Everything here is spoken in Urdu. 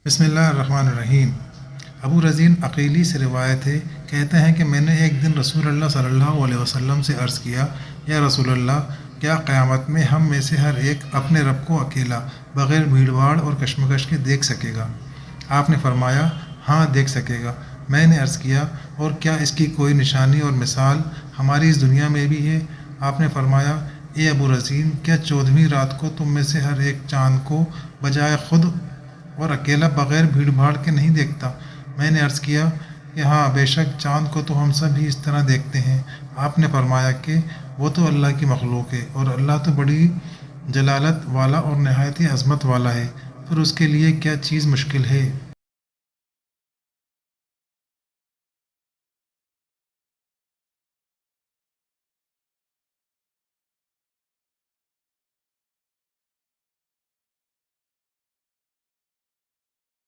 بسم اللہ الرحمن الرحیم۔ ابو رزین عقیلی سے روایت ہے، کہتے ہیں کہ میں نے ایک دن رسول اللہ صلی اللہ علیہ وسلم سے عرض کیا، یا رسول اللہ، کیا قیامت میں ہم میں سے ہر ایک اپنے رب کو اکیلا بغیر بھیڑ بھاڑ اور کشمکش کے دیکھ سکے گا؟ آپ نے فرمایا، ہاں دیکھ سکے گا۔ میں نے عرض کیا، اور کیا اس کی کوئی نشانی اور مثال ہماری اس دنیا میں بھی ہے؟ آپ نے فرمایا، اے ابو رزین، کیا 14ویں رات کو تم میں سے ہر ایک چاند کو بجائے خود اور اکیلا بغیر بھیڑ بھاڑ کے نہیں دیکھتا؟ میں نے عرض کیا کہ ہاں، بے شک چاند کو تو ہم سب ہی اس طرح دیکھتے ہیں۔ آپ نے فرمایا کہ وہ تو اللہ کی مخلوق ہے، اور اللہ تو بڑی جلالت والا اور نہایت ہی عظمت والا ہے، پھر اس کے لیے کیا چیز مشکل ہے؟